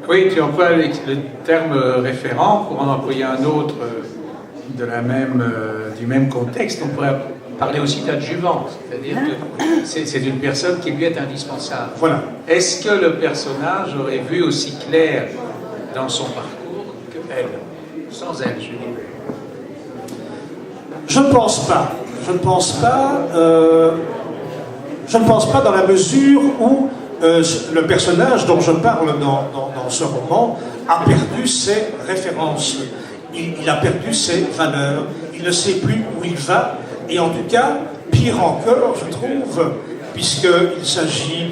Oui, tu emploies le terme référent pour en employer un autre du même contexte. On pourrait parler aussi d'adjuvant, c'est-à-dire que c'est une personne qui lui est indispensable. Voilà. Est-ce que le personnage aurait vu aussi clair dans son parcours qu'elle, sans elle, je dis? Je ne pense pas. Je ne pense pas. Je ne pense pas dans la mesure où le personnage dont je parle dans ce roman a perdu ses références. Il a perdu ses valeurs. Il ne sait plus où il va. Et en tout cas, pire encore, je trouve, puisqu'il s'agit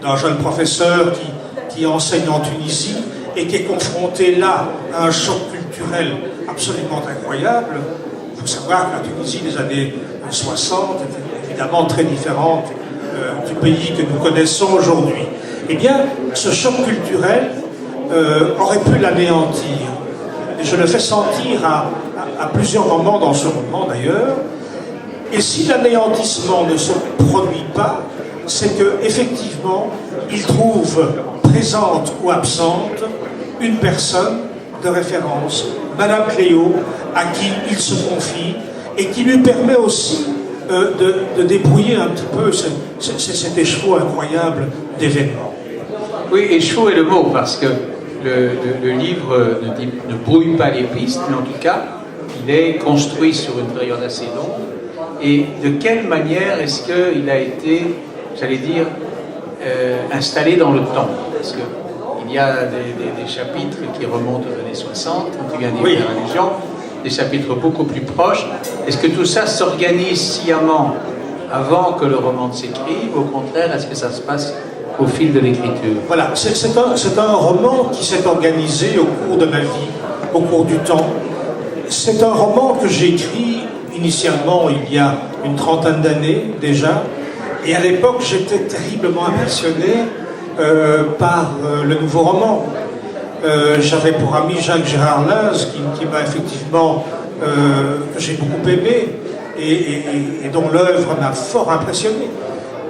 d'un jeune professeur qui enseigne en Tunisie et qui est confronté là à un choc culturel absolument incroyable. Il faut savoir que la Tunisie des années 60 est évidemment très différente du pays que nous connaissons aujourd'hui. Eh bien, ce choc culturel aurait pu l'anéantir. Et je le fais sentir à plusieurs moments dans ce roman d'ailleurs. Et si l'anéantissement ne se produit pas, c'est qu'effectivement, il trouve présente ou absente une personne de référence, Madame Cléo, à qui il se confie et qui lui permet aussi de débrouiller un petit peu cet écheveau incroyable d'événements. Oui, écheveau est le mot, parce que le livre ne brouille pas les pistes, mais en tout cas, il est construit sur une période assez longue. Et de quelle manière est-ce qu'il a été, j'allais dire, installé dans le temps? Parce qu'il y a des chapitres qui remontent aux années 60, quand tu viens de dire la religion, des chapitres beaucoup plus proches. Est-ce que tout ça s'organise sciemment avant que le roman ne s'écrive? Au contraire, est-ce que ça se passe au fil de l'écriture? Voilà, c'est un roman qui s'est organisé au cours de ma vie, au cours du temps. C'est un roman que j'ai écrit initialement il y a une trentaine d'années déjà, et à l'époque j'étais terriblement impressionné par le nouveau roman. J'avais pour ami Jacques Gérard Laz qui m'a effectivement, que j'ai beaucoup aimé et dont l'œuvre m'a fort impressionné.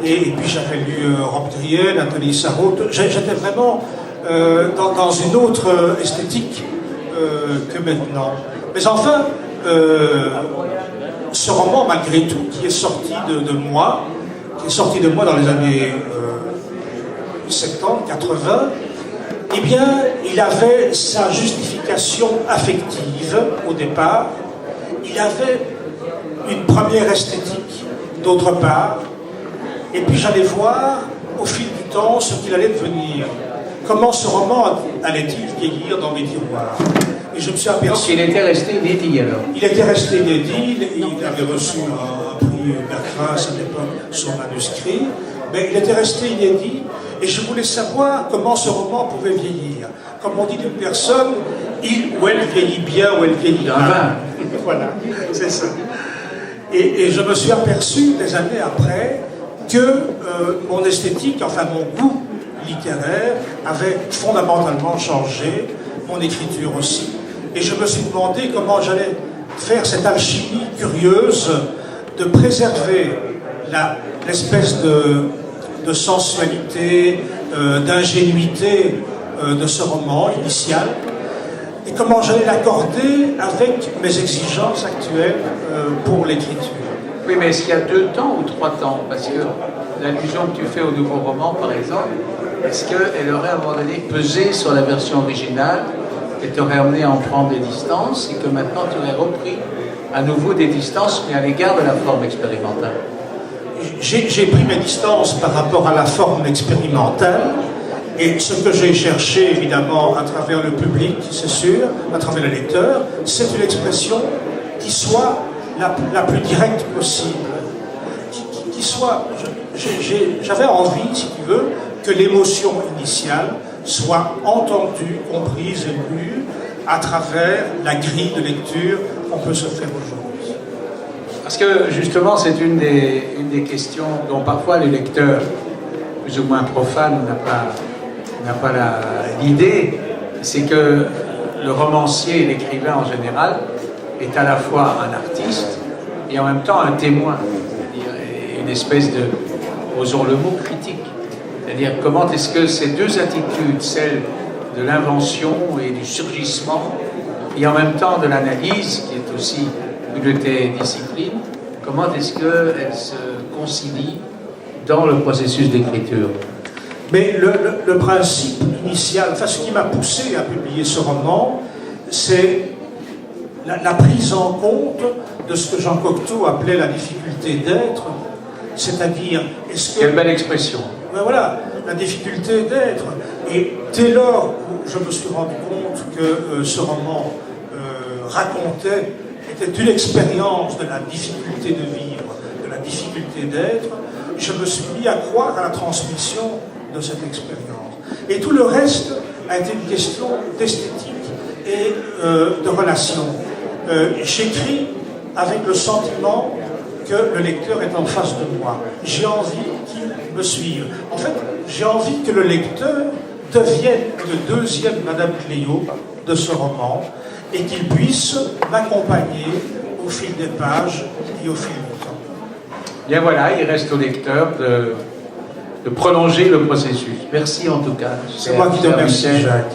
Et puis j'avais lu Rob Driel, Nathalie Sarraute. J'étais vraiment dans une autre esthétique que maintenant. Mais enfin, ce roman, malgré tout, qui est sorti de moi dans les années 70, 80, eh bien, il avait sa justification affective au départ, il avait une première esthétique d'autre part, et puis j'allais voir au fil du temps ce qu'il allait devenir. Comment ce roman allait-il vieillir dans mes tiroirs? Et je me suis aperçu... Donc il était resté inédit alors? Il était resté inédit, il avait reçu un prix Berggrass à l'époque, son manuscrit, mais il était resté inédit, et je voulais savoir comment ce roman pouvait vieillir. Comme on dit d'une personne, il ou elle vieillit bien ou elle vieillit mal. Voilà, c'est ça. Et je me suis aperçu des années après que mon esthétique, enfin mon goût littéraire, avait fondamentalement changé, mon écriture aussi. Et je me suis demandé comment j'allais faire cette alchimie curieuse de préserver l'espèce de sensualité, d'ingénuité de ce roman initial, et comment j'allais l'accorder avec mes exigences actuelles pour l'écriture. Oui, mais est-ce qu'il y a 2 temps ou 3 temps? Parce que l'allusion que tu fais au nouveau roman, par exemple, est-ce qu'elle aurait à un moment donné pesé sur la version originale et t'aurait amené à en prendre des distances, et que maintenant tu aurais repris à nouveau des distances, mais à l'égard de la forme expérimentale? J'ai pris mes distances par rapport à la forme expérimentale, et ce que j'ai cherché, évidemment, à travers le public, c'est sûr, à travers le lecteur, c'est une expression qui soit la plus directe possible, qui soit... J'avais envie, si tu veux, que l'émotion initiale soit entendue, comprise et lue à travers la grille de lecture qu'on peut se faire aujourd'hui. Parce que, justement, c'est une des questions dont parfois le lecteur, plus ou moins profane, n'a pas l'idée, c'est que le romancier et l'écrivain en général est à la fois un artiste et en même temps un témoin, c'est-à-dire une espèce de, osons le mot, critique. C'est-à-dire comment est-ce que ces deux attitudes, celle de l'invention et du surgissement, et en même temps de l'analyse, qui est aussi une de tes disciplines. Comment est-ce qu'elle se concilie dans le processus d'écriture? Mais le principe initial, enfin ce qui m'a poussé à publier ce roman, c'est la prise en compte de ce que Jean Cocteau appelait la difficulté d'être, c'est-à-dire, est-ce que... Quelle belle expression. Ben voilà, la difficulté d'être. Et dès lors où je me suis rendu compte que ce roman racontait, était une expérience de la difficulté de vivre, de la difficulté d'être, je me suis mis à croire à la transmission de cette expérience. Et tout le reste a été une question d'esthétique et de relation. J'écris avec le sentiment que le lecteur est en face de moi. J'ai envie qu'il me suive. En fait, j'ai envie que le lecteur devienne le deuxième Madame Cléo de ce roman et qu'il puisse m'accompagner au fil des pages et au fil du temps. Bien voilà, il reste au lecteur de prolonger le processus. Merci en tout cas. C'est moi qui te remercie, Jacques.